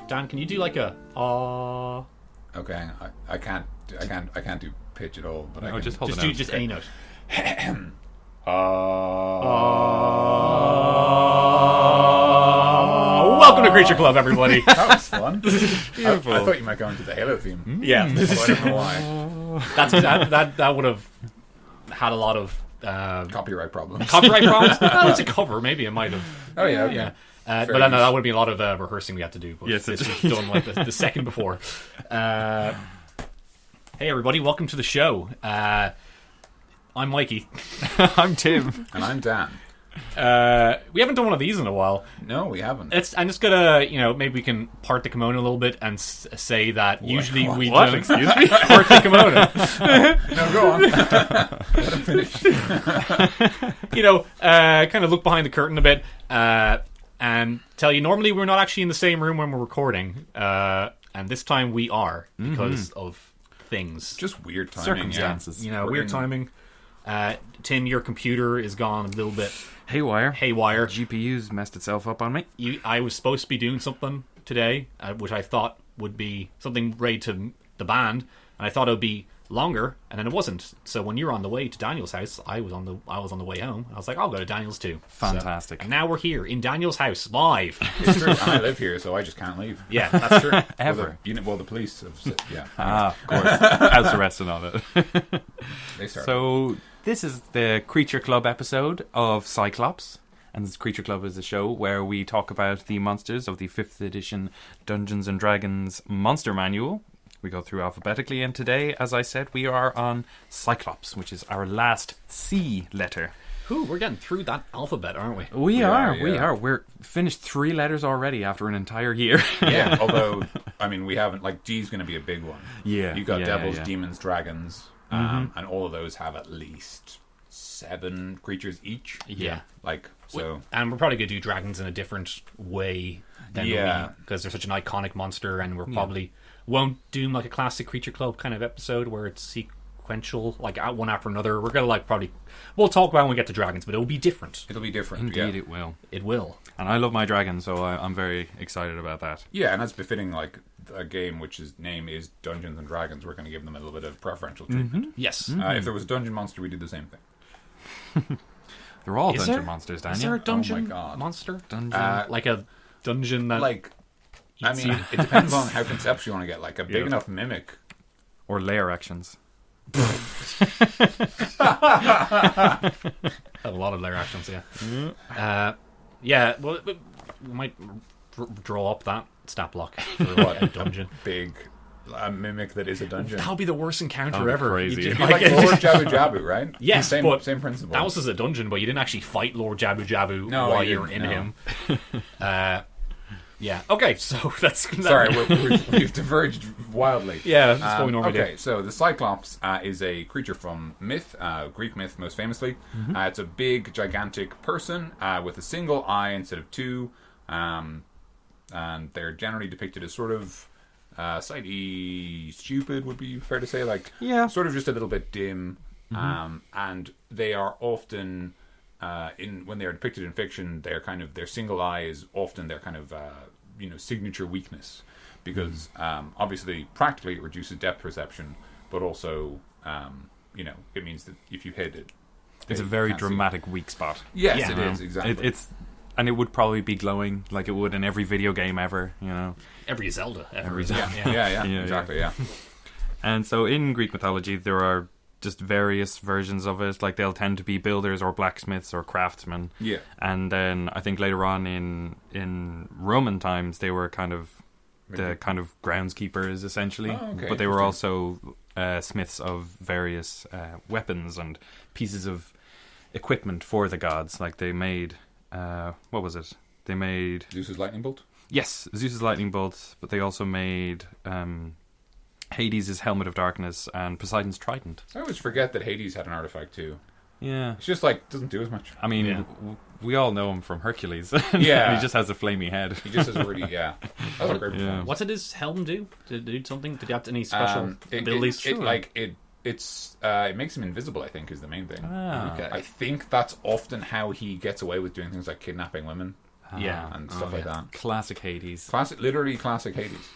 Dan, can you do like a Okay, I can't do pitch at all. But I can just hold it do out. just a note. Welcome to Creature Club, everybody. That was fun. Beautiful. I thought you might go into the Halo theme. Yeah, I don't know why. that would have had a lot of Copyright problems. copyright problems. Well, it's a cover. Maybe it might have. Oh yeah, okay. Yeah. Fair But I know use. that would be a lot of rehearsing we had to do. But Yes, this it- was done like the second before. Hey everybody, welcome to the show. I'm Mikey. I'm Tim. And I'm Dan. We haven't done one of these in a while. No, we haven't. I'm just gonna, maybe we can part the kimono a little bit and say that usually we What? don't Excuse me? part the kimono. No, go on. Let him finish. Kind of look behind the curtain a bit and tell you normally we're not actually in the same room when we're recording, and this time we are because of things, Just weird timing. Circumstances. Yeah. weird timing. Tim, your computer is gone a little bit Haywire. haywire. GPU's messed itself up on me. I was supposed to be doing something today, which I thought would be something related to the band, and I thought it would be longer, and then it wasn't. So when you were on the way to Daniel's house, I was on the way home. I was like, I'll go to Daniel's too. Fantastic. So, and now we're here in Daniel's house live. It's true. And I live here, so I just can't leave. Yeah, that's true. Ever. Well, the police have said, yeah. Of course. House arrest and all that. They started. So, this is the Creature Club episode of Cyclops. And this Creature Club is a show where we talk about the monsters of the 5th edition Dungeons & Dragons Monster Manual. We go through alphabetically, and today, as I said, we are on Cyclops, which is our last C letter. Ooh, we're getting through that alphabet, aren't we? We are. yeah. We're finished 3 letters already after an entire year. Yeah, although, I mean, we haven't, like, G's going to be a big one. Yeah, You got yeah, devils, yeah. demons, dragons, and all of those have at least 7 creatures each. Yeah. Like, so. And we're probably going to do dragons in a different way than Yeah. because they're such an iconic monster, and we're probably won't do like a classic Creature Club kind of episode where it's sequential, like one after another. We're going to we'll talk about when we get to dragons, but it'll be different. It'll be different. Indeed, yeah. it will. It will. And I love my dragon, so I'm very excited about that. Yeah, and that's befitting, like, a game which name is Dungeons and Dragons. We're going to give them a little bit of preferential treatment. Yes. If there was a dungeon monster, we'd do the same thing. They're all Is dungeon there? monsters, Is Daniel. there a dungeon God. monster? Dungeon. Like a dungeon that... Like, I eats mean, you? it depends on how conceptual you want to get. Like, a big Yeah. enough mimic. Or lair actions. a lot of layer actions, yeah. Yeah, well, we might draw up that stat block for What? a dungeon. Big mimic that is a dungeon. That would be the worst encounter That'd be ever. crazy. You You'd just- be like Lord Jabu Jabu, right? Yes, same, but same principle. that was as a dungeon, but you didn't actually fight Lord Jabu Jabu No, while you you were in didn't, him. Yeah. Okay, so that's... Sorry, we've diverged wildly. Yeah, that's what we normally okay, do. so the Cyclops is a creature from myth, Greek myth most famously. It's a big, gigantic person with a single eye instead of 2. And they're generally depicted as sort of slightly stupid, would be fair to say. Like, Yeah. sort of just a little bit dim. And they are often... when they are depicted in fiction, they're kind of their single eye is often their kind of signature weakness, because obviously practically it reduces depth perception, but also it means that if you hit it, It's a you very can't see. dramatic weak spot. Yes, Yeah. it is exactly. And it would probably be glowing like it would in every video game ever, Every Zelda ever. Every isn't it? Zelda. yeah, Yeah, exactly, yeah. And so in Greek mythology, there are just various versions of it. Like, they'll tend to be builders or blacksmiths or craftsmen. Yeah. And then I think later on in Roman times, they were kind of the kind of groundskeepers, essentially. Oh, okay, But they were interesting. also smiths of various weapons and pieces of equipment for the gods. Like, they made... what was it? They made... Zeus's lightning bolt. Yes, Zeus's lightning bolt, but they also made Hades' helmet of darkness and Poseidon's trident. I always forget that Hades had an artifact too. Yeah. It's just like doesn't do as much. I mean, Yeah. we all know him from Hercules. Yeah. He just has a flamey head. He just has a really That was a great performance. What did his helm do? Did it do something? Did he have any special It- abilities? It it makes him invisible, I think, is the main thing. Okay. I think that's often how he gets away with doing things like kidnapping women. Yeah. And stuff like that. Classic Hades. Literally classic Hades.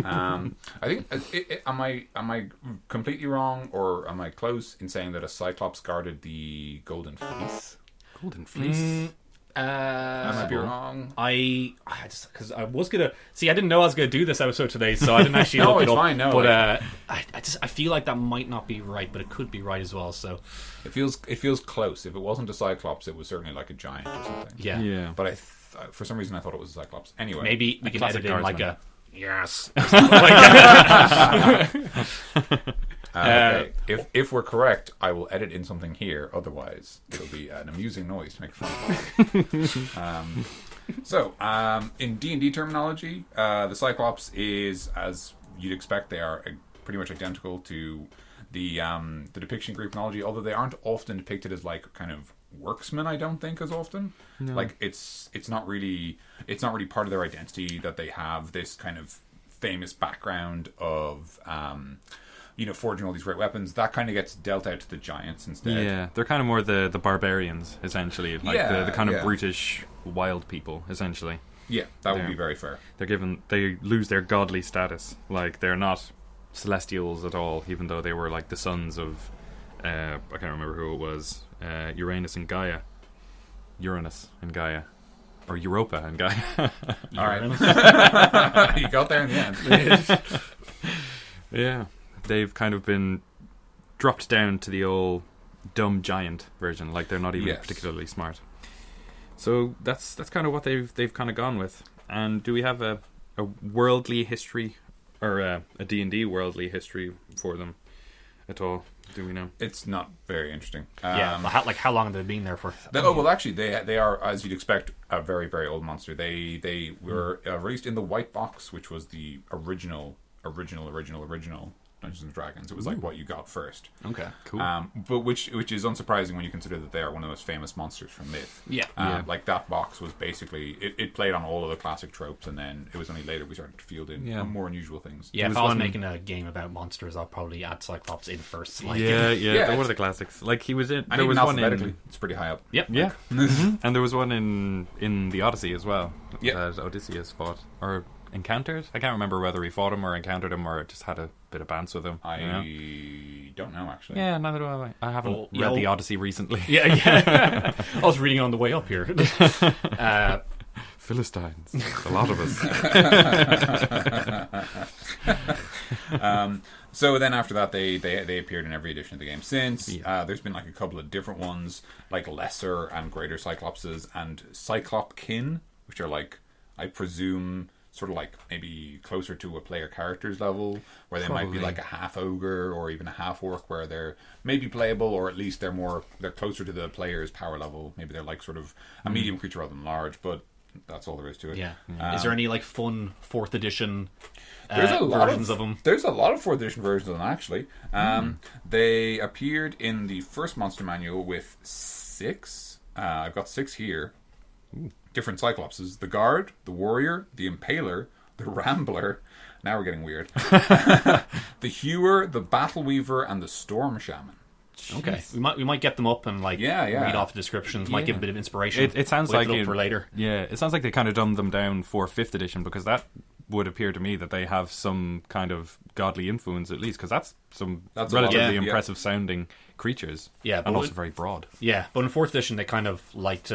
I think, am I completely wrong, or am I close in saying that a Cyclops guarded the Golden Fleece? Golden Fleece. I might be wrong. I just because I was gonna see. I didn't know I was gonna do this episode today, so I didn't actually No, look it's it up. fine, no, But I feel like that might not be right, but it could be right as well. So It feels close. If it wasn't a Cyclops, it was certainly like a giant or something. yeah, Yeah. But for some reason I thought it was a Cyclops. Anyway, maybe we can classic edit in like guardsman. a yes. okay. If we're correct, I will edit in something here. Otherwise, it'll be an amusing noise to make fun of. In D&D terminology, the Cyclops is, as you'd expect, they are pretty much identical to the depiction Greek mythology, although they aren't often depicted as like kind of worksmen. I don't think as often. No. Like it's not really part of their identity that they have this kind of famous background of forging all these great weapons. That kind of gets dealt out to the giants instead. Yeah, they're kind of more the barbarians, essentially. Like the kind of brutish wild people, essentially. Yeah, that would be very fair. They lose their godly status. Like, they're not celestials at all, even though they were like the sons of I can't remember who it was. Uranus and Gaia. Or Europa and Gaia. All right. You got there in the end. Yeah. They've kind of been dropped down to the old dumb giant version. Like, they're not even particularly smart. So that's kind of what they've kind of gone with. And do we have a worldly history, or a D&D worldly history for them at all? Do we know? It's not very interesting. How long have they been there for? Actually, they are, as you'd expect, a very, very old monster. They were released in the White Box, which was the original Dungeons and Dragons. It was like what you got first. Okay, cool. But which is unsurprising when you consider that they are one of the most famous monsters from myth. Yeah. Like, that box was basically it played on all of the classic tropes, and then it was only later we started to field in more unusual things. Yeah, if I was making a game about monsters, I'll probably add Cyclops in first. Like, They're one of the classics. Like, he was in. And there even was one alphabetically, it's pretty high up. Yep. Yeah. And there was one in the Odyssey as well that Odysseus fought or encountered. I can't remember whether he fought him or encountered him or just had a bit of bants with him. I don't know, actually. Yeah, neither do I. I haven't read the Odyssey recently. Yeah. I was reading it on the way up here. Philistines. A lot of us. So then after that, they appeared in every edition of the game since. There's been like a couple of different ones, like lesser and greater Cyclopses and Cyclopkin, which are like, I presume, sort of like maybe closer to a player character's level, where they might be like a half ogre or even a half orc, where they're maybe playable, or at least they're closer to the player's power level. Maybe they're like sort of a medium creature rather than large, but that's all there is to it. Yeah. Is there any like fun 4th edition versions of them? There's a lot of 4th edition versions of them, actually. They appeared in the first monster manual with 6. I've got 6 here. Different Cyclopses: the Guard, the Warrior, the Impaler, the Rambler. Now we're getting weird. The Hewer, the Battle Weaver, and the Storm Shaman. Okay, we might get them up and like read off the descriptions. Might give a bit of inspiration. It sounds like for later. Yeah, it sounds like they kind of dumbed them down for 5th edition, because that would appear to me that they have some kind of godly influence, at least, because that's relatively impressive sounding creatures. Yeah, and also very broad. Yeah, but in 4th edition they kind of liked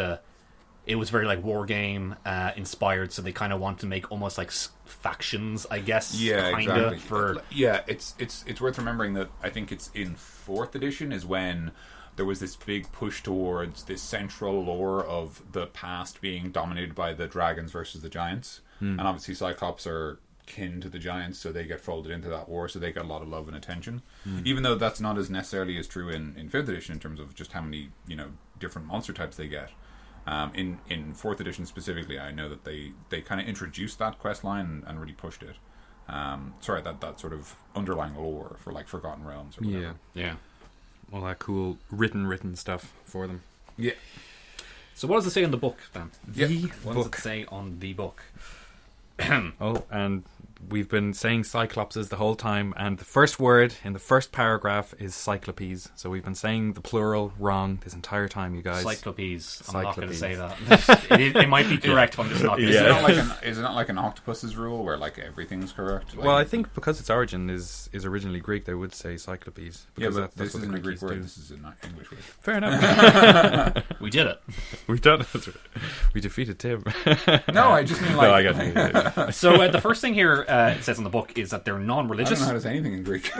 it was very like war game inspired, so they kind of want to make almost like factions, I guess. Yeah, kinda, exactly. It's worth remembering that I think it's in 4th edition is when there was this big push towards this central lore of the past being dominated by the dragons versus the giants, and obviously Cyclops are kin to the giants, so they get folded into that war, so they get a lot of love and attention. Even though that's not as necessarily as true in 5th edition in terms of just how many different monster types they get. In 4th edition specifically, I know that they kind of introduced that quest line and really pushed it. That sort of underlying lore for like Forgotten Realms or whatever. Yeah. All that cool written stuff for them. Yeah. So what does it say on the book, then? What does it say on the book? Oh, and we've been saying Cyclopses the whole time, and the first word in the first paragraph is Cyclopes. So we've been saying the plural wrong this entire time, you guys. Cyclopes. I'm not going to Cyclopes. say that. it might be correct, but I'm just not going to Is say it. it not like an octopus's rule where like everything's correct? Like, Well, I think because its origin is originally Greek, they would say Cyclopes. yeah, Because but that's this what the isn't a Greek Greeks word. do. This is an English word. Fair enough. We did it. We've done it. We defeated Tim. No, I just mean like. No, I got you. So the first thing here it says in the book is that they're I non-religious. don't know how to say anything in Greek.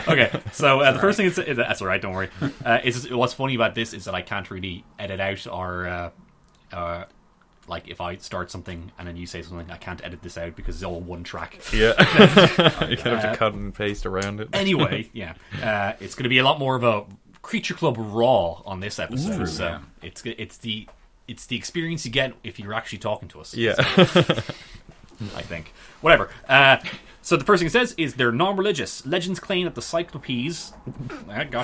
Okay, so the first thing is that's all right. Don't worry. What's funny about this is that I can't really edit out or like if I start something and then you say something, I can't edit this out because it's all one track. Yeah. You kind of have to cut and paste around it. Anyway, yeah, it's going to be a lot more of a Creature Club raw on this episode. Ooh, so yeah. it's the experience you get if you're actually talking to us. Yeah. I think. Whatever. So the first thing it says is they're non-religious. Legends claim that the Cyclopes,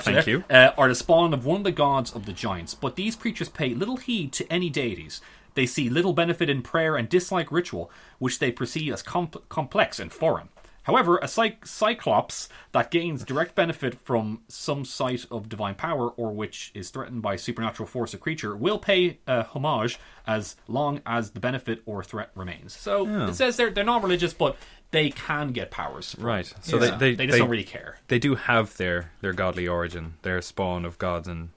Thank you. are the spawn of one of the gods of the giants. But these creatures pay little heed to any deities. They see little benefit in prayer and dislike ritual, which they perceive as complex and foreign. However, a Cyclops that gains direct benefit from some site of divine power or which is threatened by supernatural force or creature will pay homage as long as the benefit or threat remains. So it says they're non-religious, but they can get powers. Right. So Yeah. they They just don't really care. They do have their godly origin. They're spawn of gods and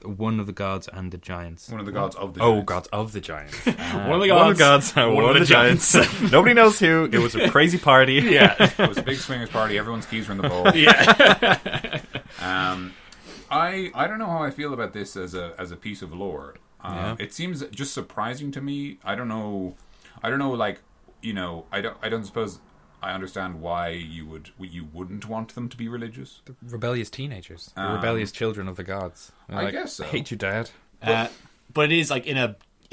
one of the gods and the giants. One of the gods of the. Oh, giants. gods of the giants. One of the One of the gods, gods and one of the giants. Nobody knows who. It was a crazy party. Yeah. It was a big swingers party. Everyone's keys were in the bowl. Yeah. I don't know how I feel about this as a piece of lore. Yeah. It seems just surprising to me. I don't know. Like, you know, I don't suppose I understand why you wouldn't want them to be religious. The rebellious teenagers. The rebellious children of the gods. They're I like, guess so. I hate you, Dad. But it is like in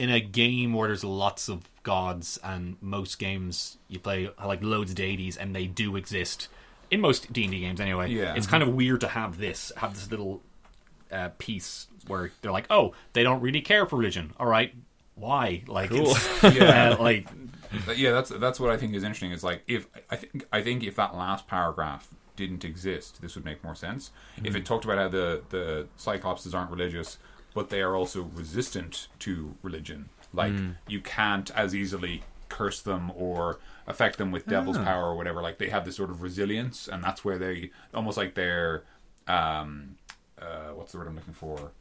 a game where there's lots of gods, and most games you play like loads of deities, and they do exist in most D&D games anyway. Yeah. It's kind of weird to have this little piece where they're like, oh, they don't really care for religion. All right, why? Like, Cool. it's, like. But yeah, that's what I think is interesting. Is like I think if that last paragraph didn't exist, this would make more sense. If it talked about how the Cyclopses aren't religious, but they are also resistant to religion. Like you can't as easily curse them or affect them with devil's power or whatever. Like they have this sort of resilience, and that's where they almost like their what's the word I'm looking for?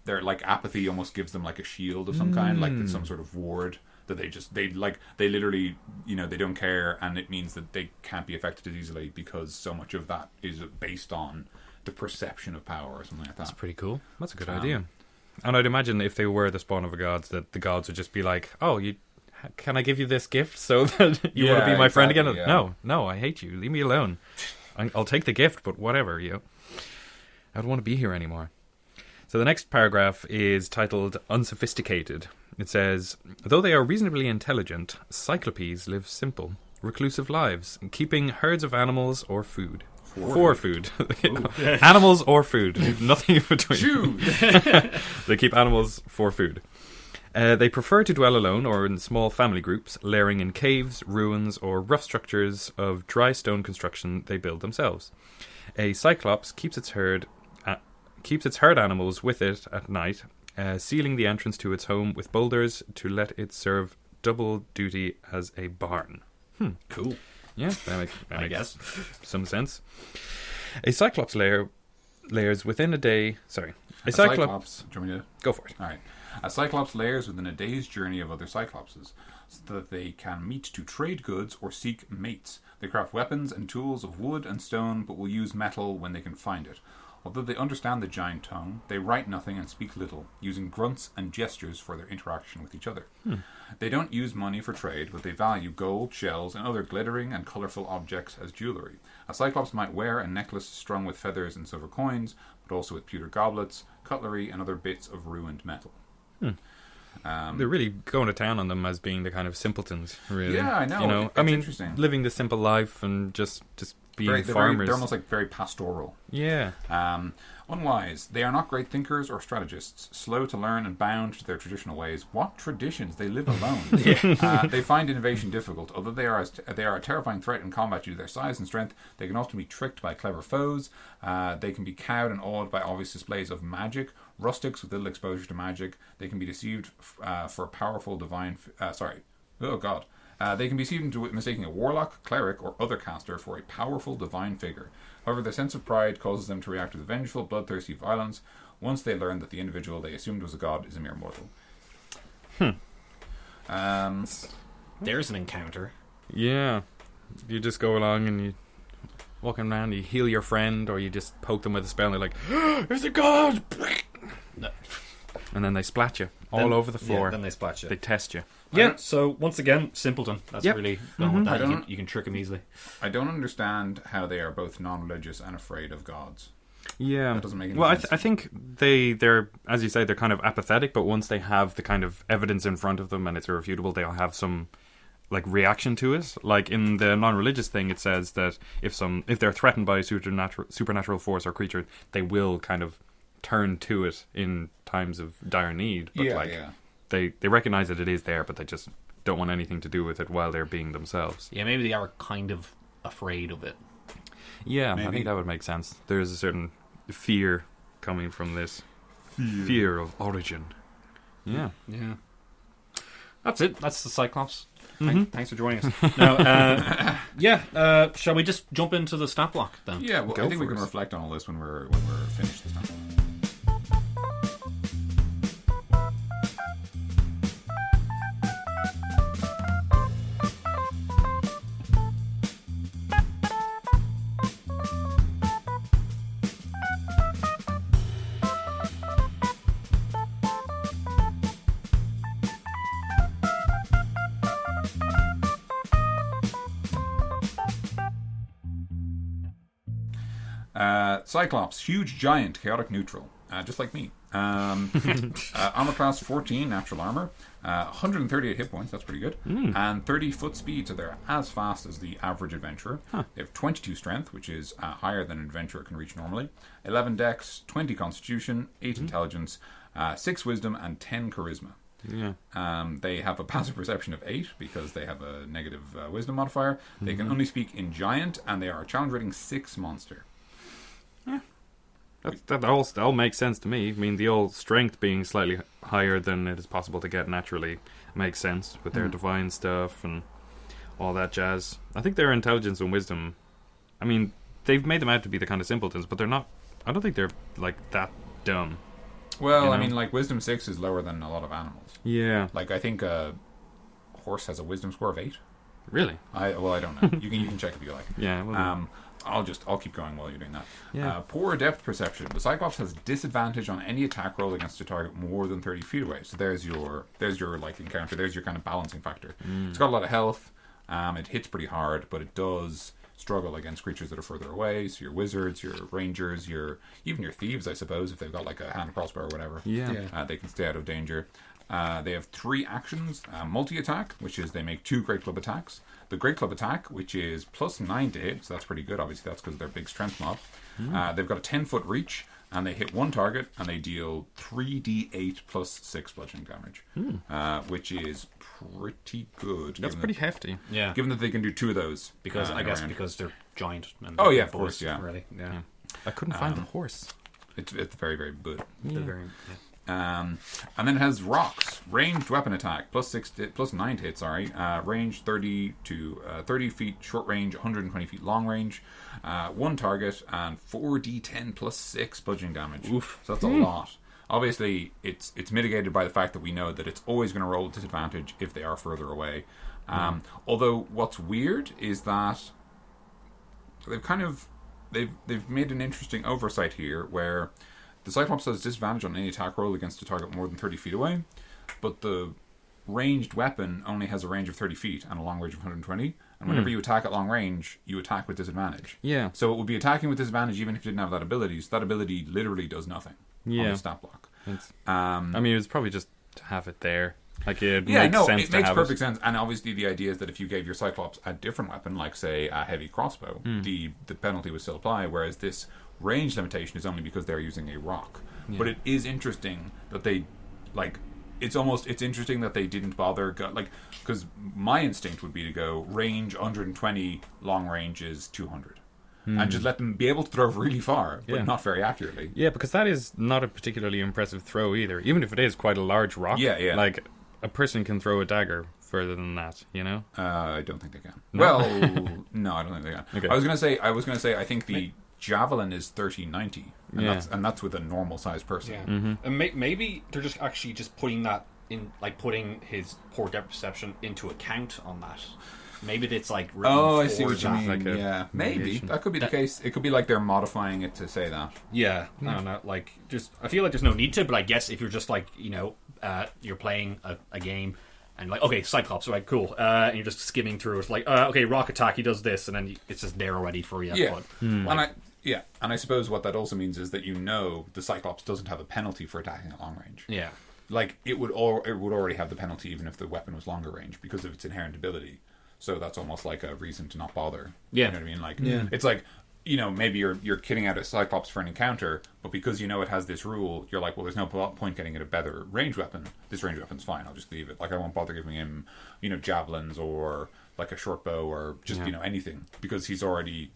Their like apathy almost gives them like a shield of some kind, like it's some sort of ward that they literally, you know, they don't care, and it means that they can't be affected as easily because so much of that is based on the perception of power or something like that. That's pretty cool. That's a good idea. And I'd imagine if they were the spawn of a god, that the gods would just be like, oh, can I give you this gift so that you want to be my friend again? exactly, yeah. No, I hate you. Leave me alone. I'll take the gift, but whatever, I don't want to be here anymore. So the next paragraph is titled Unsophisticated. It says, though they are reasonably intelligent, Cyclopes live simple, reclusive lives, keeping herds of animals or food. For food. Animals or food. Nothing in between. Choose. They keep animals for food. They prefer to dwell alone or in small family groups, layering in caves, ruins, or rough structures of dry stone construction they build themselves. A Cyclops keeps its herd animals with it at night, sealing the entrance to its home with boulders to let it serve double duty as a barn. Cool. Yeah, that I makes guess. some sense. A Cyclops layers within a day... Sorry. A Cyclops. Do you want me to... Go for it. All right. A Cyclops layers within a day's journey of other Cyclopses, so that they can meet to trade goods or seek mates. They craft weapons and tools of wood and stone, but will use metal when they can find it. Although they understand the giant tongue, they write nothing and speak little, using grunts and gestures for their interaction with each other. They don't use money for trade, but they value gold, shells, and other glittering and colourful objects as jewellery. A Cyclops might wear a necklace strung with feathers and silver coins, but also with pewter goblets, cutlery, and other bits of ruined metal. They're really going to town on them as being the kind of simpletons, really. Yeah, I know. You know, It's I mean, interesting. living the simple life and just being farmers. They're almost like very pastoral. Yeah. Unwise. They are not great thinkers or strategists. Slow to learn and bound to their traditional ways. What traditions? They live alone. They find innovation difficult. Although they are a terrifying threat in combat due to their size and strength, they can often be tricked by clever foes. They can be cowed and awed by obvious displays of magic. Rustics with little exposure to magic. They can be deceived for powerful divine... Oh, God. They can be deceived into mistaking a warlock, cleric, or other caster for a powerful divine figure. However, their sense of pride causes them to react with vengeful, bloodthirsty violence once they learn that the individual they assumed was a god is a mere mortal. There's an encounter. Yeah. You just go along and you walking around, you heal your friend, or you just poke them with a spell and they're like, there's a god! No. And then they splat you all over the floor. Yeah, then they splat you. They test you. Yeah, so once again, simpleton. That's really going with that. You can trick him easily. I don't understand how they are both non-religious and afraid of gods. Yeah. That doesn't make any sense. I think they're, as you say, they're kind of apathetic, but once they have the kind of evidence in front of them and it's irrefutable, they'll have some like reaction to it. Like in the non-religious thing, it says that if they're threatened by a supernatural force or creature, they will kind of turn to it in times of dire need. But they recognize that it is there, but they just don't want anything to do with it while they're being themselves. Yeah, maybe they are kind of afraid of it. Yeah, maybe. I think that would make sense. There's a certain fear coming from this. Fear of origin. Yeah. Yeah. That's it. That's the Cyclops. Thanks for joining us. Now, shall we just jump into the stat block then? Yeah, well, I think we can reflect on all this when we're finished this time. Cyclops, huge giant, chaotic neutral, just like me. Armor class 14, natural armor, 138 hit points, that's pretty good, and 30 foot speed, so they're as fast as the average adventurer. They have 22 strength, which is higher than an adventurer can reach normally, 11 dex, 20 constitution, 8 intelligence, 6 wisdom, and 10 charisma. Yeah. They have a passive perception of 8 because they have a negative wisdom modifier. They can only speak in giant, and they are a challenge rating 6 monster. Yeah. That all makes sense to me. I mean, the old strength being slightly higher than it is possible to get naturally makes sense with their divine stuff and all that jazz. I think their intelligence and wisdom, I mean, they've made them out to be the kind of simpletons, but they're not. I don't think they're like that dumb. Well, you know? I mean, like wisdom 6 is lower than a lot of animals. Yeah. Like I think a horse has a wisdom score of 8. Really? I don't know. You can check if you like. Yeah. Well, I'll keep going while you're doing that. Yeah. Poor depth perception. The Cyclops has disadvantage on any attack roll against a target more than 30 feet away. So there's your like encounter. There's your kind of balancing factor. It's got a lot of health. It hits pretty hard, but it does struggle against creatures that are further away. So your wizards, your rangers, even your thieves, I suppose, if they've got like a hand crossbow or whatever. Yeah. They can stay out of danger. They have 3 actions. Multi-attack, which is they make 2 Great Club attacks. The Great Club attack, which is plus 9 to hit, so that's pretty good. Obviously, that's because of their big strength mod. They've got a 10-foot reach, and they hit 1 target, and they deal 3d8 plus 6 bludgeoning damage, which is pretty good. that's pretty hefty. Yeah. Given that they can do 2 of those. Because because they're giant. And Oh, yeah, of course, yeah. Really. Yeah. I couldn't find the horse. It's very, very good. They're very... And then it has rocks, ranged weapon attack, plus 9 to hit, range 30 to 30 feet short range, 120 feet long range, 1 target, and 4d10 plus 6 bludgeoning damage. Oof. So that's a lot. Obviously, it's mitigated by the fact that we know that it's always going to roll with disadvantage if they are further away. Although what's weird is that they've made an interesting oversight here where the Cyclops has disadvantage on any attack roll against a target more than 30 feet away, but the ranged weapon only has a range of 30 feet and a long range of 120, and whenever you attack at long range, you attack with disadvantage. Yeah. So it would be attacking with disadvantage even if you didn't have that ability, so that ability literally does nothing on the stat block. I mean, it was probably just to have it there. Like it Yeah, makes no, sense it to makes have perfect sense. And obviously the idea is that if you gave your Cyclops a different weapon, like, say, a heavy crossbow, the penalty would still apply, whereas this range limitation is only because they're using a rock. Yeah. But it is interesting that they, like, it's interesting that they didn't bother, because my instinct would be to go range 120, long range is 200. And just let them be able to throw really far, but not very accurately. Yeah, because that is not a particularly impressive throw either. Even if it is quite a large rock. Yeah. Like, a person can throw a dagger further than that, you know? I don't think they can. No? Well, no, I don't think they can. Okay. I was gonna say I think the javelin is 30-90, and that's with a normal sized person. Yeah. And maybe they're just actually just putting that in, like putting his poor depth perception into account on that. Maybe it's like Oh, I see what you mean. Like yeah, maybe mitigation. that could be the case. It could be like they're modifying it to say that. Yeah, I don't know. Like, just I feel like there's no need to, but I guess if you're just like, you know, you're playing a game and like, okay, Cyclops, right, cool, and you're just skimming through. It's like, okay, rock attack, he does this, and then it's just there already for you. Yeah, But, like, and I suppose what that also means is that the Cyclops doesn't have a penalty for attacking at long range. yeah, Like it would already have the penalty even if the weapon was longer range because of its inherent ability. So that's almost like a reason to not bother. Yeah. You know what I mean? Like, it's like, you know, maybe you're kitting out a Cyclops for an encounter, but because you know it has this rule, you're like, well, there's no point getting it a better range weapon. This range weapon's fine. I'll just leave it. Like, I won't bother giving him, you know, javelins or like a short bow or just you know anything because he's already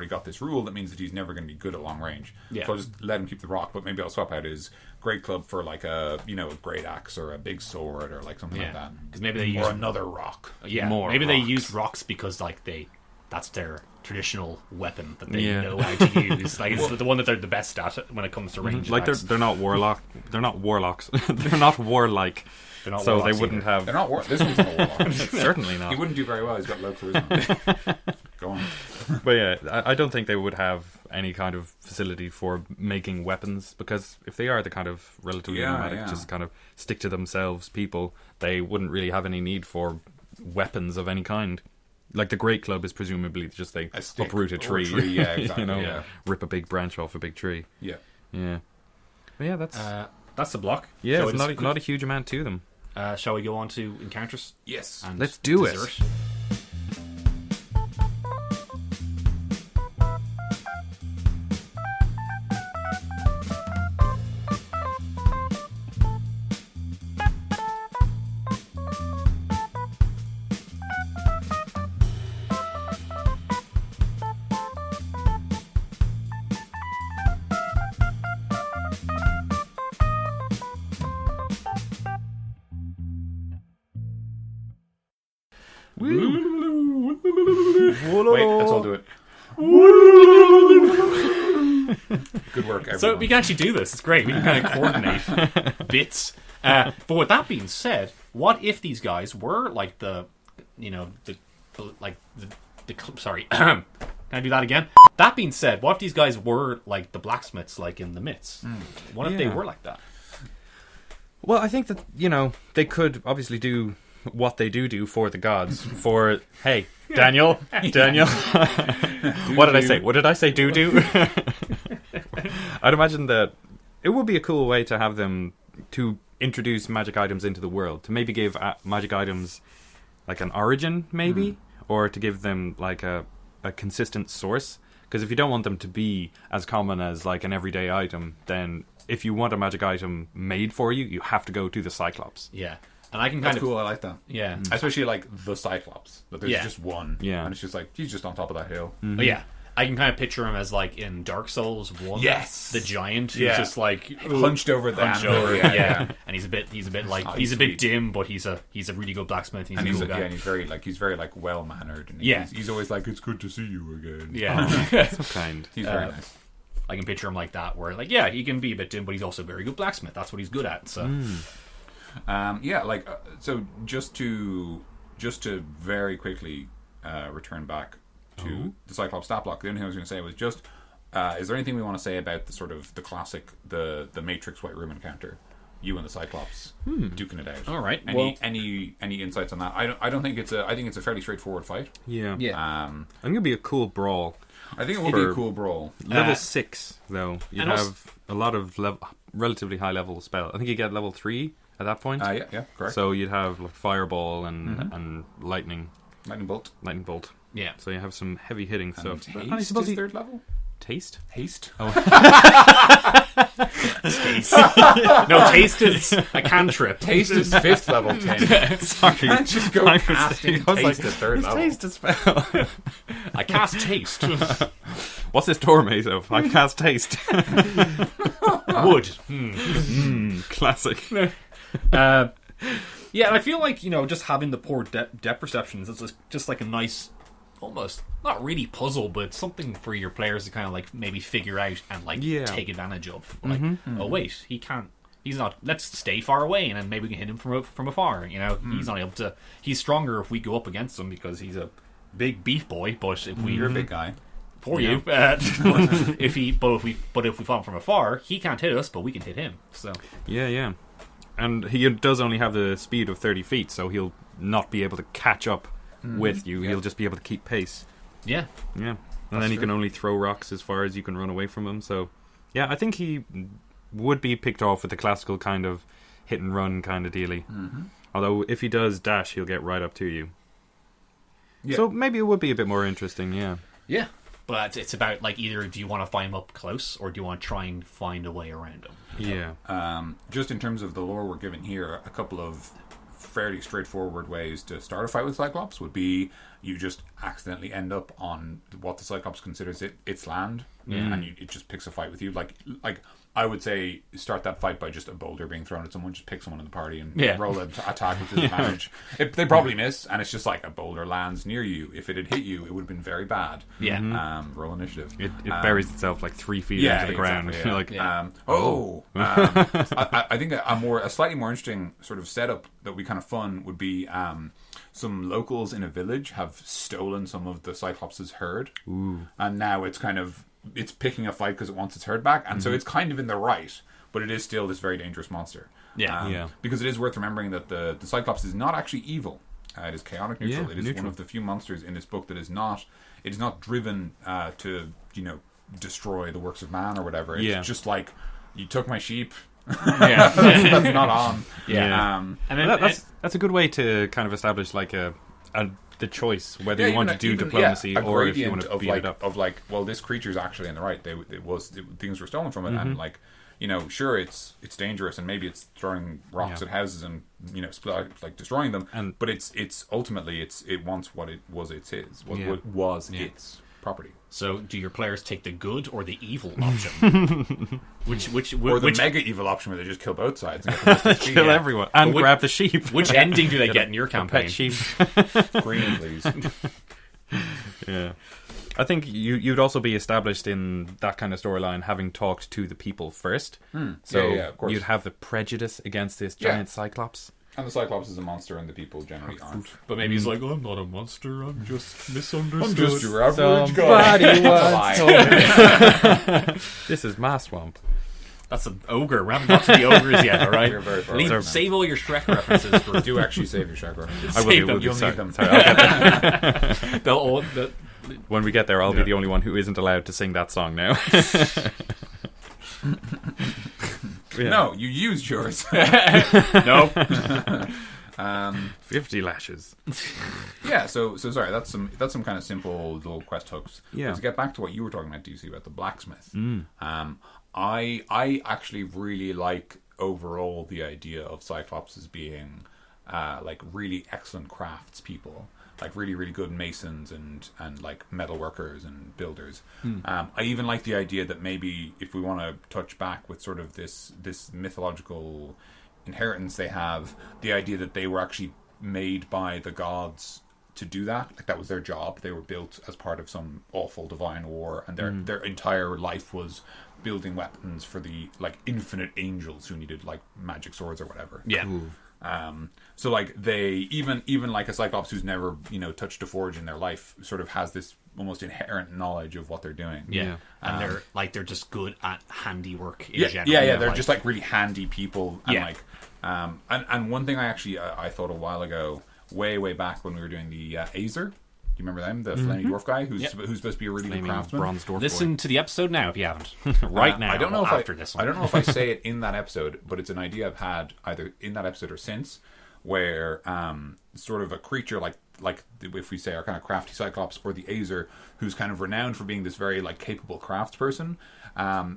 got this rule that means that he's never going to be good at long range. Yeah. So I'll just let him keep the rock, but maybe I'll swap out his great club for like a great axe or a big sword or like something like that. because maybe they use Or another rock. Yeah, More maybe they rocks. use rocks because like that's their traditional weapon that they Yeah. know how to use. Like it's the one that they're the best at when it comes to range. Like attacks. they're not warlocks. They're not warlike. They're not So they warlocks wouldn't either. have. They're not this one's not a warlock. Certainly not. He wouldn't do very well. He's got low charisma. Go on. But yeah, I don't think they would have any kind of facility for making weapons because if they are the kind of relatively nomadic, just kind of stick to themselves people, they wouldn't really have any need for weapons of any kind. Like the Great Club is presumably just they A stick uproot a or tree, yeah, exactly. you know, Yeah. rip a big branch off a big tree. Yeah. Yeah, but yeah, That's the block. yeah, So it's not a huge amount to them. Shall we go on to encounters? Yes. And Let's do it. dessert? Wait, let's all do it. Good work, everyone. So we can actually do this. It's great. We can kind of coordinate bits. But with that being said, what if these guys were like sorry. Can I do that again? That being said, what if these guys were like the blacksmiths, like in the myths? What if they Yeah. were like that? Well, I think that, you know, they could obviously do what they do for the gods. For, hey, Daniel, what did I say? What did I say? Do. I'd imagine that it would be a cool way to have them to introduce magic items into the world, to maybe give magic items like an origin, maybe, or to give them like a consistent source. Because if you don't want them to be as common as like an everyday item, then if you want a magic item made for you, you have to go to the Cyclops. Yeah. And I can kind That's of cool. I like that. Yeah. Especially like the Cyclops. That there's Yeah. just one. Yeah. And it's just like he's just on top of that hill. But yeah. I can kind of picture him as like in Dark Souls 1. Yes. The giant who's Yeah. just like Hunched over the hunched anvil. over. Yeah, Yeah. yeah. And he's a bit like Oh, he's he's a bit sweet. dim, but he's a really good blacksmith. He's And a he's cool guy. and he's very like well mannered. And Yeah. he's always like, it's good to see you again. Yeah. So kind. He's very nice. I can picture him like that, where like, yeah, he can be a bit dim, but he's also a very good blacksmith. That's what he's good at. So So just to very quickly return back to the Cyclops stat block. The only thing I was going to say was just, is there anything we want to say about the sort of the classic the Matrix White Room encounter? You and the Cyclops duking it out. All right. Any insights on that? I don't think I think it's a fairly straightforward fight. Yeah. yeah. I think it'd be a cool brawl. I think it would be a cool brawl. Level 6, though. You'd and have also- a lot of relatively high level spell. I think you get level 3 at that point. Yeah, correct. So you'd have like fireball and lightning Lightning bolt. Yeah. So you have some heavy hitting And stuff. haste is third level. Taste? Haste. Taste. No, taste is a cantrip. Taste is 5th level. Ken. Sorry. You can't just go casting taste at 3rd level. Taste a spell. I cast taste. What's this door made of? I cast taste. Wood. Classic. Yeah, and I feel like, just having the poor depth perceptions is just like a nice, almost, not really puzzle, but something for your players to kind of like maybe figure out and like take advantage of. Like, oh wait, he's not, let's stay far away and then maybe we can hit him from afar. He's not able to, he's stronger if we go up against him because he's a big beef boy, but if You're a big guy. for you, if we fall from afar, he can't hit us, but we can hit him. So Yeah. And he does only have the speed of 30 feet, so he'll not be able to catch up with you. He'll just be able to keep pace. yeah. Yeah. And then he can only throw rocks as far as you can run away from him. So, yeah, I think he would be picked off with the classical kind of hit and run kind of dealy. Although, if he does dash, he'll get right up to you. Yeah. So maybe it would be a bit more interesting, yeah. Yeah, but it's about like either do you want to find him up close or do you want to try and find a way around him? Yeah. Just in terms of the lore we're given here, a couple of fairly straightforward ways to start a fight with Cyclops would be you just accidentally end up on what the Cyclops considers its land, and it just picks a fight with you. Like I would say start that fight by just a boulder being thrown at someone. Just pick someone in the party and roll an attack with disadvantage. They probably miss, and it's just like a boulder lands near you. If it had hit you, it would have been very bad. Yeah. Roll initiative. It buries itself like 3 feet into the ground. Exactly, Like, I think a slightly more interesting sort of setup that would be kind of fun would be some locals in a village have stolen some of the Cyclops' herd, and now it's picking a fight because it wants its herd back, and so it's kind of in the right, but it is still this very dangerous monster. Because it is worth remembering that the Cyclops is not actually evil. It is chaotic neutral. It is one of the few monsters in this book that is not driven to destroy the works of man or whatever. It's just like, you took my sheep. That's not on. And then that's a good way to kind of establish like the choice whether you want to do diplomacy or if you want to beat it up. Of like, well, this creature's actually in the right. Things were stolen from it, and like, sure, it's dangerous, and maybe it's throwing rocks at houses and like destroying them. But it's ultimately it wants what it was. What was its property. So, do your players take the good or the evil option? which or the mega evil option where they just kill both sides and get the kill everyone and grab the sheep? Which ending do they get in your campaign? Pet sheep. Green, please. Yeah. I think you'd also be established in that kind of storyline having talked to the people first. So of course. you'd have the prejudice against this giant Cyclops. And the Cyclops is a monster, and the people generally aren't. But maybe he's like, I'm not a monster, I'm just misunderstood. I'm just your average guy. That's a lie. This is my swamp. That's an ogre. We haven't got to the ogres yet, alright? We're very far Save all your Shrek references. For do actually save your Shrek references. I will Save do. them. You'll Sorry. need them. Sorry, I'll get They'll when we get there, I'll be the only one who isn't allowed to sing that song now. No, you used yours. no. 50 lashes. Yeah, so sorry. That's some kind of simple little quest hooks. Yeah. But to get back to what you were talking about, DC, about the blacksmith. I actually really like overall the idea of Cyclops as being like really excellent crafts people. Like really, really good masons and like metal workers and builders. I even like the idea that maybe if we want to touch back with sort of this mythological inheritance they have, the idea that they were actually made by the gods to do that. Like that was their job. They were built as part of some awful divine war, and their entire life was building weapons for the like infinite angels who needed like magic swords or whatever. Yeah. Ooh. So like they even like a Cyclops who's never touched a forge in their life sort of has this almost inherent knowledge of what they're doing. Yeah. And they're just good at handiwork in Yeah, general. yeah. They're Like, just like really handy people. And Yeah. like, and one thing I actually I thought a while ago, way back when we were doing the Azer you remember them? The flaming dwarf guy who's supposed to be a really good Flaming craftsman. bronze dwarf Listen to the episode now if you haven't. Right now. I don't know if after this one. I don't know if I say it in that episode, but it's an idea I've had either in that episode or since, where sort of a creature like if we say our kind of crafty Cyclops or the Azer, who's kind of renowned for being this very like capable craftsperson.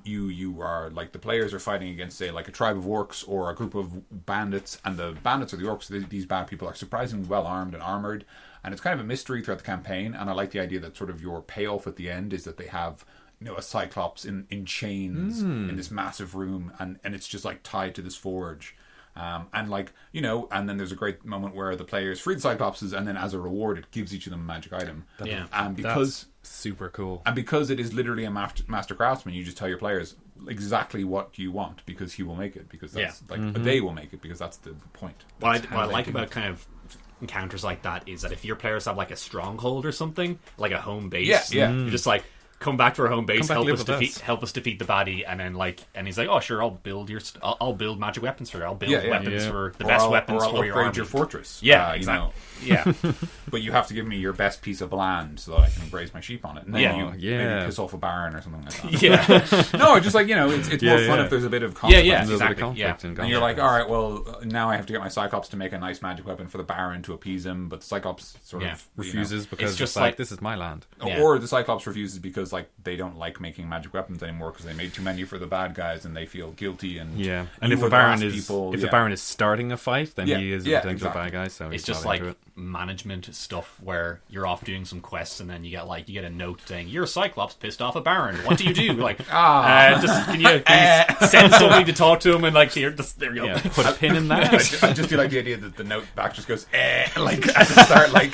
You are like the players are fighting against say like a tribe of orcs or a group of bandits, and the bandits or the orcs, these bad people, are surprisingly well armed and armored, and it's kind of a mystery throughout the campaign. And I like the idea that sort of your payoff at the end is that they have, you know, a Cyclops in chains in this massive room, and it's just like tied to this forge. And like, you know, and then there's a great moment where the players free the Cyclopses, and then as a reward it gives each of them a magic item. And because That's super cool. And because it is literally a master craftsman, you just tell your players exactly what you want, because he will make it, because that's they will make it, because that's the point. What I like about kind of encounters like that is that if your players have like a stronghold or something, like a home base, you're just like, come back to our home base, help us defeat the baddie, and then like, and he's like, oh sure, I'll build magic weapons for you, I'll build weapons for the best weapons for your army. Your fortress. Exactly. You know. But you have to give me your best piece of land so that I can graze my sheep on it. And then you maybe piss off a baron or something like that. No, just like, you know, it's more fun if there's a bit of conflict. Exactly. And you're like, all right, well, now I have to get my Cyclops to make a nice magic weapon for the baron to appease him, but the Cyclops sort of refuses, because it's just like, this is my land. Or the Cyclops refuses because like they don't like making magic weapons anymore because they made too many for the bad guys and they feel guilty. And and if a baron the baron is starting a fight, then he is a potential bad guy. So it's just like management stuff where you're off doing some quests and then you get a note saying your Cyclops pissed off a baron. What do you do? Like, can you send somebody to talk to him, and like, here, there you go. Put a pin in that. I just do like the idea that the note back just goes like at the start, like.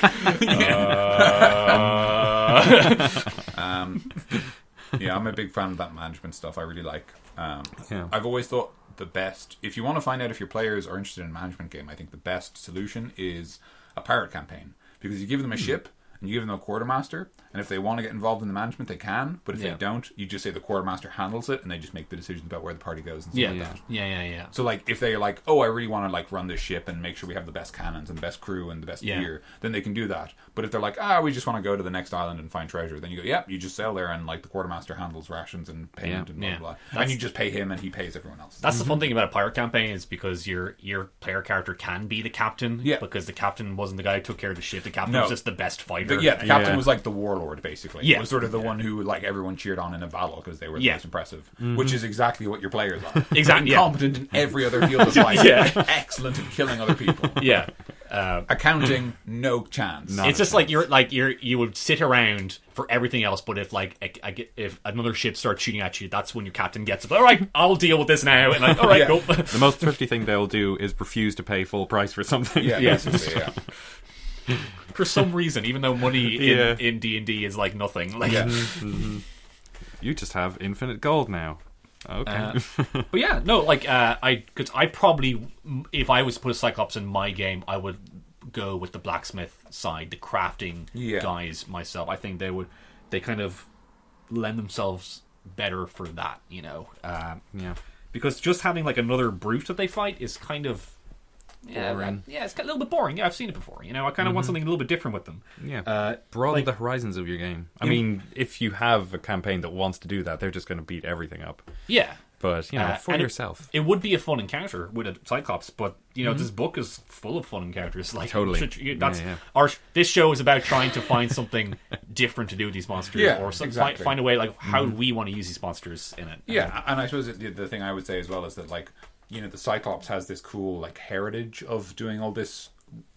I'm a big fan of that management stuff. I really like. I've always thought the best, if you want to find out if your players are interested in a management game, I think the best solution is a pirate campaign, because you give them a ship and you give them a quartermaster, and if they want to get involved in the management, they can. But if they don't, you just say the quartermaster handles it, and they just make the decisions about where the party goes and stuff like that. Yeah. So like, if they're like, oh, I really want to like run this ship and make sure we have the best cannons and the best crew and the best gear, then they can do that. But if they're like, we just want to go to the next island and find treasure, then you go, you just sail there, and like the quartermaster handles rations and payment and blah blah. And you just pay him, and he pays everyone else. That's the fun thing about a pirate campaign, is because your player character can be the captain, because the captain wasn't the guy who took care of the ship. The captain was just the best fighter. The captain was like the warlord, basically. It was sort of the one who like everyone cheered on in a battle because they were the most impressive, which is exactly what your players are. Exactly. Incompetent in every other field of life. Excellent at killing other people. Accounting, no chance. It's just like you would sit around for everything else, but if another ship starts shooting at you, that's when your captain gets up. All right, I'll deal with this now. And like, all right, go. The most thrifty thing they'll do is refuse to pay full price for something. For some reason, even though money in D&D is like nothing. Like, you just have infinite gold now. Okay. But I probably, if I was to put a Cyclops in my game, I would go with the blacksmith side, the crafting guys myself. I think they kind of lend themselves better for that, you know. Because just having like another brute that they fight is kind of it's a little bit boring. I've seen it before. You know, I kind of want something a little bit different with them. Broaden the horizons of your game. I mean, if you have a campaign that wants to do that, they're just going to beat everything up. But, you know, for yourself. It would be a fun encounter with a Cyclops, but, you know, this book is full of fun encounters. Like, totally. This show is about trying to find something different to do with these monsters, or find a way, like, how do we want to use these monsters in it? And I suppose the thing I would say as well is that, like, you know, the Cyclops has this cool like heritage of doing all this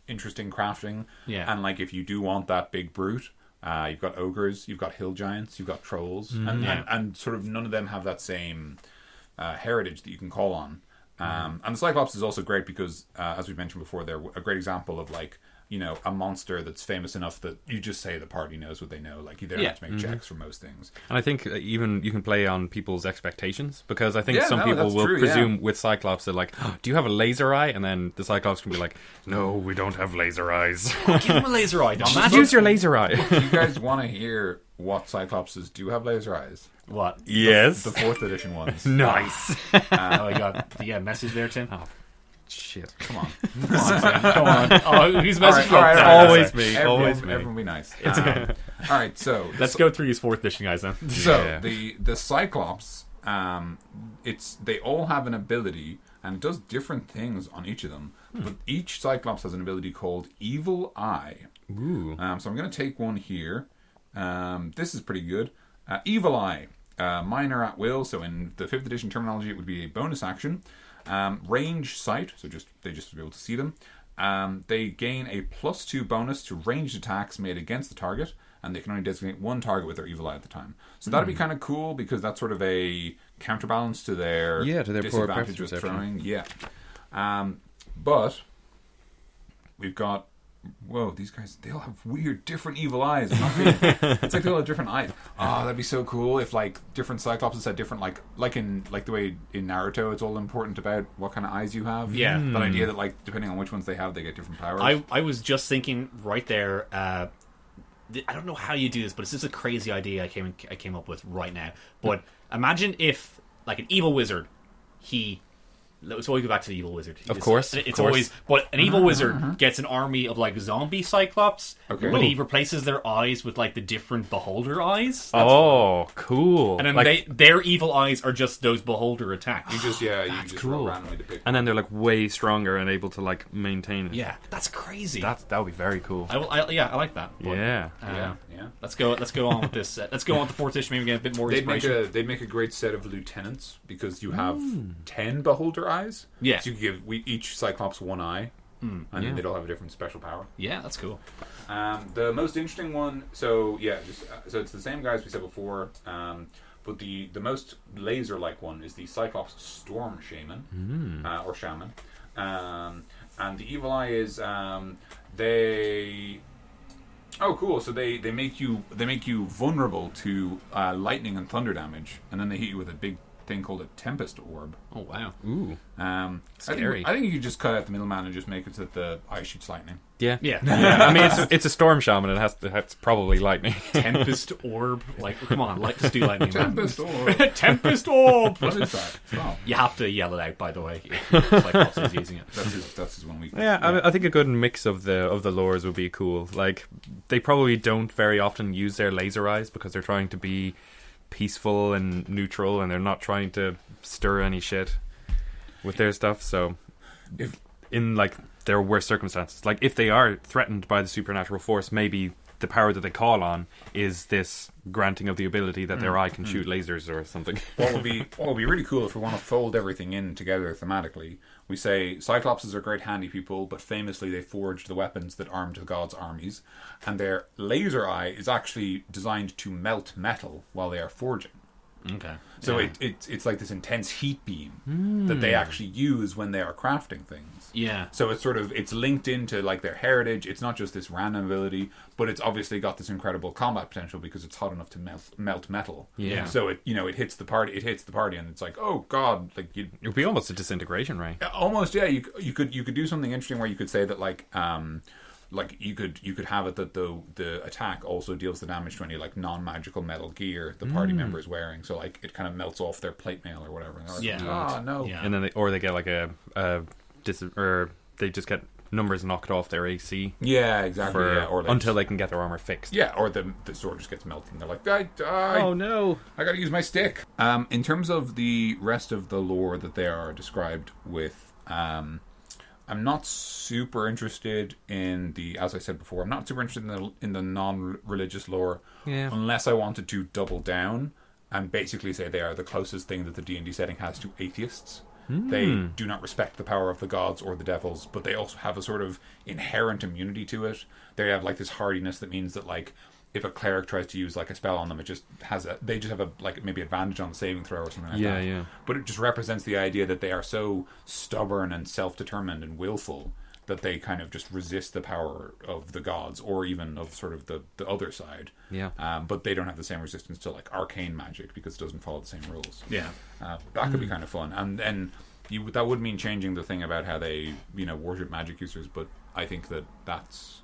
interesting crafting. And like, if you do want that big brute, you've got ogres, you've got hill giants, you've got trolls, and sort of none of them have that same heritage that you can call on. And the Cyclops is also great because, as we mentioned before, they're a great example of like, you know, a monster that's famous enough that you just say the party knows what they know. Like, you don't have to make checks for most things. And I think even you can play on people's expectations, because I think some people will presume with Cyclops, they're like, oh, do you have a laser eye? And then the Cyclops can be like, no, we don't have laser eyes. Give him a laser eye. Use your laser eye. Do you guys want to hear what Cyclopses do have laser eyes? What? Yes. The 4th edition ones. Nice. Oh, my God. Message there, Tim? Shit. Come on. Come on. Oh, who's messing All right, Always me. Everyone, Always me. everyone be nice. All right, so Let's go through these 4th edition guys then. So Yeah. the Cyclops, they all have an ability and it does different things on each of them. But each Cyclops has an ability called Evil Eye. Ooh. So I'm going to take one here. This is pretty good. Evil Eye, minor at will. So in the 5th edition terminology, it would be a bonus action. Range sight, so they just be able to see them. They gain a +2 bonus to ranged attacks made against the target, and they can only designate one target with their evil eye at the time. So that'd be kind of cool because that's sort of a counterbalance to their to their poor disadvantage with perception. throwing. Yeah, but we've got. Whoa, these guys, they all have weird, different evil eyes. It's like they all have different eyes. Oh, that'd be so cool if, like, different Cyclopses had different, like in the way in Naruto, it's all important about what kind of eyes you have. Yeah. That idea that, like, depending on which ones they have, they get different powers. I was just thinking right there. I don't know how you do this, but it's just a crazy idea I came up with right now. But imagine if, like, an evil wizard, let's always go back to the evil wizard. Of course. It's always... But an evil wizard gets an army of, like, zombie Cyclops, Okay. but he replaces their eyes with, like, the different beholder eyes. Oh, cool. And then Like, their evil eyes are just those beholder attacks. You just, roll cool. randomly to pick. and then they're like way stronger and able to like maintain it. Yeah, that's crazy. That would be very cool. I like that. But, Yeah. Yeah. Let's go on with this. Let's go on to 4th edition. Maybe get a bit more inspiration. They'd make a great set of lieutenants because you have 10 beholder eyes. Yeah. So you could give each Cyclops one eye, and then they'd all have a different special power. Yeah, that's cool. The most interesting one, so it's the same guys we said before, but the most laser-like one is the Cyclops Storm Shaman, or Shaman, and the evil eye is they. Oh, cool! So they make you vulnerable to lightning and thunder damage, and then they hit you with a big thing called a Tempest Orb. Oh wow. Ooh. Scary. I think you could just cut out the middleman and just make it so that the eye shoots lightning. Yeah. Yeah. I mean, it's a storm shaman. It has probably lightning. Tempest orb. Like, come on, just do lightning. man. Tempest Orb. Tempest orb. What is that? Stop. You have to yell it out, by the way. If Cyclops is using it. That's his one weakness. Yeah, I think a good mix of the lores would be cool. Like, they probably don't very often use their laser eyes because they're trying to be peaceful and neutral, and they're not trying to stir any shit with their stuff. So, if in like their worst circumstances, like if they are threatened by the supernatural force, maybe the power that they call on is this granting of the ability that their eye can shoot lasers or something. What would be really cool if we want to fold everything in together thematically, we say Cyclopses are great handy people, but famously they forged the weapons that armed the gods' armies, and their laser eye is actually designed to melt metal while they are forging. Okay. So it's like this intense heat beam that they actually use when they are crafting things. Yeah. So it's linked into like their heritage. It's not just this random ability, but it's obviously got this incredible combat potential because it's hot enough to melt metal. Yeah. So it hits the party. It hits the party, and it's like, oh god, like It would be almost a disintegration ray. almost yeah. You could do something interesting where you could say that like you could have it that the attack also deals the damage to any like non-magical metal gear the party member is wearing, so like it kind of melts off their plate mail or whatever. And they're like, Yeah. oh no. Yeah. And then they get like or they just get numbers knocked off their AC Yeah, exactly. Or until they can get their armor fixed. yeah, or the sword just gets melted and they're like, No. I gotta use my stick. In terms of the rest of the lore that they are described with, I'm not super interested in as I said before, I'm not super interested in the non-religious lore, unless I wanted to double down and basically say they are the closest thing that the D&D setting has to atheists. They do not respect the power of the gods or the devils, but they also have a sort of inherent immunity to it. They have like this hardiness that means that like if a cleric tries to use like a spell on them, they just have a like maybe advantage on the saving throw or something like that. Yeah. But it just represents the idea that they are so stubborn and self-determined and willful that they kind of just resist the power of the gods or even of sort of the other side. Yeah. But they don't have the same resistance to like arcane magic because it doesn't follow the same rules. Yeah. That could be kind of fun. And that would mean changing the thing about how they worship magic users, but I think that's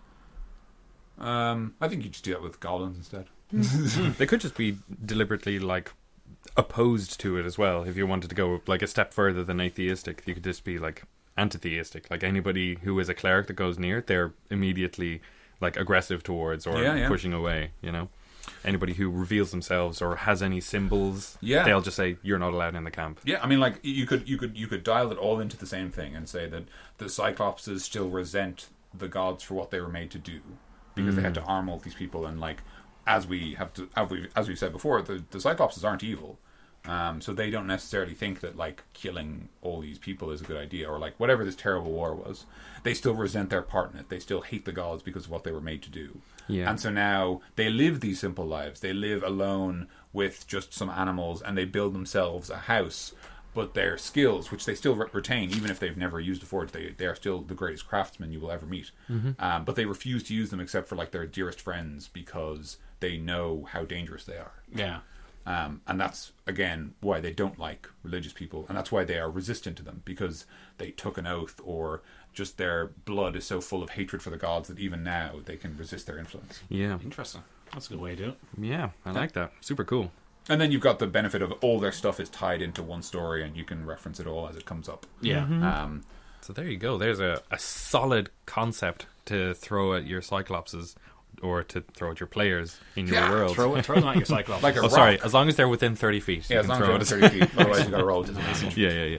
I think you just do that with goblins instead. They could just be deliberately like opposed to it as well. If you wanted to go like a step further than atheistic, you could just be like anti-theistic. Like anybody who is a cleric that goes near it, they're immediately like aggressive towards or pushing away. Anybody who reveals themselves or has any symbols, they'll just say you're not allowed in the camp. Yeah, I mean, like you could dial it all into the same thing and say that the Cyclopses still resent the gods for what they were made to do because they had to arm all these people, and like as we said before, the Cyclopses aren't evil. So they don't necessarily think that like killing all these people is a good idea, or like whatever this terrible war was. They still resent their part in it. They still hate the gods because of what they were made to do. Yeah. And so now they live these simple lives. They live alone with just some animals, and they build themselves a house. But their skills, which they still retain, even if they've never used a forge, they are still the greatest craftsmen you will ever meet. But they refuse to use them except for like their dearest friends because they know how dangerous they are. Yeah. And that's, again, why they don't like religious people. And that's why they are resistant to them, because they took an oath, or just their blood is so full of hatred for the gods that even now they can resist their influence. Yeah. Interesting. That's a good way to do it. Yeah, I like that. Super cool. And then you've got the benefit of all their stuff is tied into one story, and you can reference it all as it comes up. Yeah. So there you go. There's a solid concept to throw at your Cyclopses, or to throw at your players in your world. Throw them at your Cyclops. Like a rock. Sorry, as long as they're within 30 feet. Yeah, as long as they're 30 feet. Otherwise, you got to roll disadvantage. Yeah.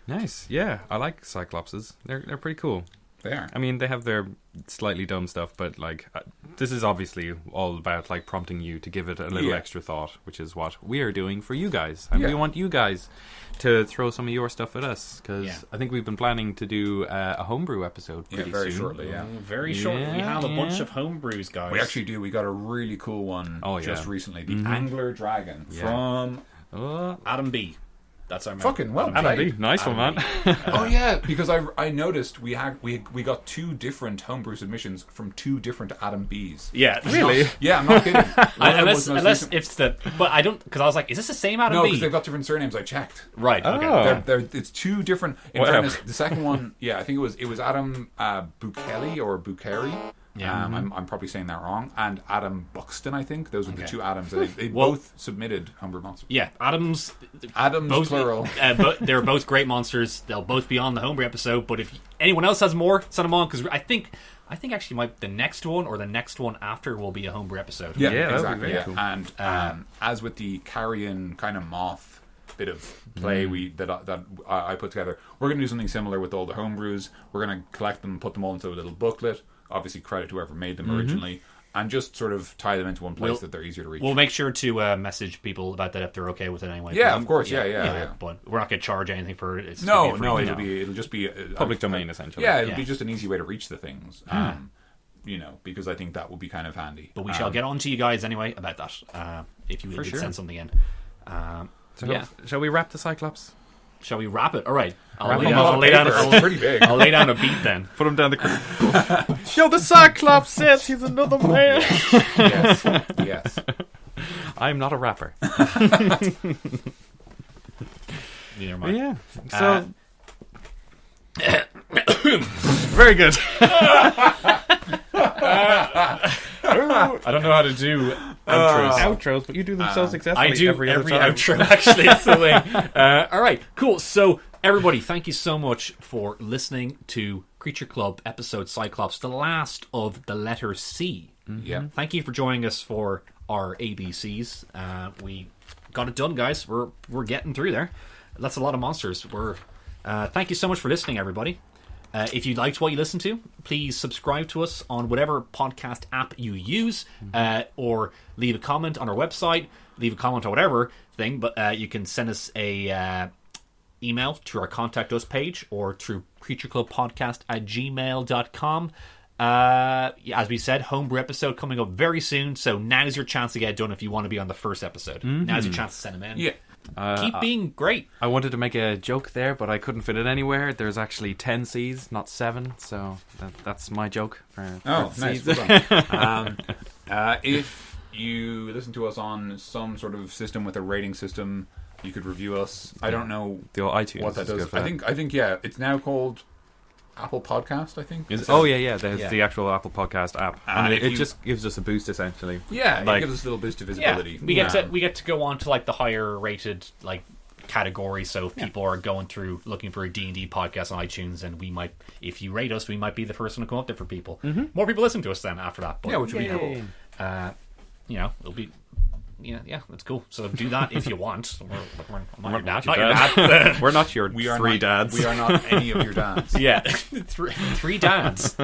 Nice. Yeah, I like Cyclopses. They're pretty cool. They are. I mean, they have their slightly dumb stuff, but like this is obviously all about like prompting you to give it a little extra thought, which is what we are doing for you guys, and we want you guys to throw some of your stuff at us, because I think we've been planning to do a homebrew episode pretty very soon. shortly. Yeah, very shortly. We have a bunch of homebrews, guys. we actually do. We got a really cool one just recently. The Angler Dragon from Adam B. That's our fucking well Adam played. B. Nice one, man. Oh yeah, because I noticed we got 2 different homebrew submissions from 2 different Adam B's. Yeah, Really? Yeah, I'm not kidding. Unless it's the, but I don't, because I was like, is this the same Adam No, B? because they've got different surnames. I checked. Right. Okay. Oh. It's 2 different. In fairness, the second one, I think it was Adam Bukeli or Bukeri. Yeah. I'm probably saying that wrong. And Adam Buxton, I think. Those are the 2 Adams. They both submitted homebrew monsters. Yeah, Adams Adams plural. But they're both great monsters. They'll both be on the homebrew episode. But if anyone else has more, send them on, because I think actually the next one or the next one after will be a homebrew episode. Yeah, that would be exactly. very cool. And as with the carrion kind of moth bit of play that I put together, we're going to do something similar with all the homebrews. We're going to collect them, put them all into a little booklet. Obviously, credit whoever made them originally, and just sort of tie them into one place that they're easier to reach. We'll make sure to message people about that if they're okay with it anyway. Yeah, of course. Yeah. But we're not going to charge anything for it. No, it'll just be Public domain, essentially. Yeah, it'll be just an easy way to reach the things. Because I think that will be kind of handy. But we shall get on to you guys anyway about that. If you did send something in. Shall we wrap the Cyclops? Shall we wrap it? All right. I'll lay down. It's pretty big. I'll lay down a beat then. Put him down the creek. Yo, the Cyclops says he's another man. Yes. I'm not a rapper. Neither am I. Yeah. So. Very good. I don't know how to do Outros, but you do them so successfully. I do every outro, actually. It's the thing. All right, cool. So, everybody, thank you so much for listening to Creature Club episode Cyclops, the last of the letter C. Yeah. Thank you for joining us for our ABCs. We got it done, guys. We're getting through there. That's a lot of monsters. Thank you so much for listening, everybody. If you liked what you listened to, please subscribe to us on whatever podcast app you use, or leave a comment on our website, leave a comment on whatever thing, but you can send us a email to our Contact Us page or through creatureclubpodcast@gmail.com. As we said, homebrew episode coming up very soon, so now's your chance to get it done if you want to be on the first episode. Now's your chance to send them in. Yeah. Keep being great. I wanted to make a joke there, but I couldn't fit it anywhere. There's actually 10 C's, not 7, so that's my joke. For Nice. C's. Well done. If you listen to us on some sort of system with a rating system, you could review us. I don't know The old iTunes what that is does. good for I think it's now called Apple Podcast, I think. There's the actual Apple Podcast app, and it just gives us a boost essentially. Yeah, Like- it gives us a little boost of visibility. We get to go on to like the higher rated like category. So if people are going through looking for a D&D podcast on iTunes, and we might, if you rate us, we might be the first one to come up there for people. More people listen to us then after that. But, which would be cool. It'll be. Yeah, that's cool. So do that if you want. I'm not your dad. Not your dad. We're not your three dads. We are not any of your dads. Yeah, three dads.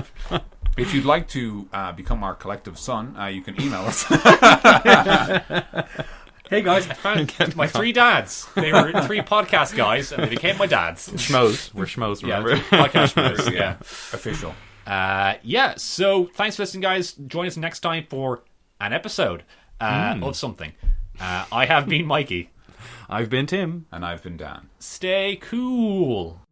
If you'd like to become our collective son, you can email us. Hey guys, I found my three dads. They were three podcast guys, and they became my dads. Schmoes. We're schmoes, remember? Podcast schmoes, yeah. Official. So thanks for listening, guys. Join us next time for an episode of something. I have been Mikey. I've been Tim. And I've been Dan. Stay cool.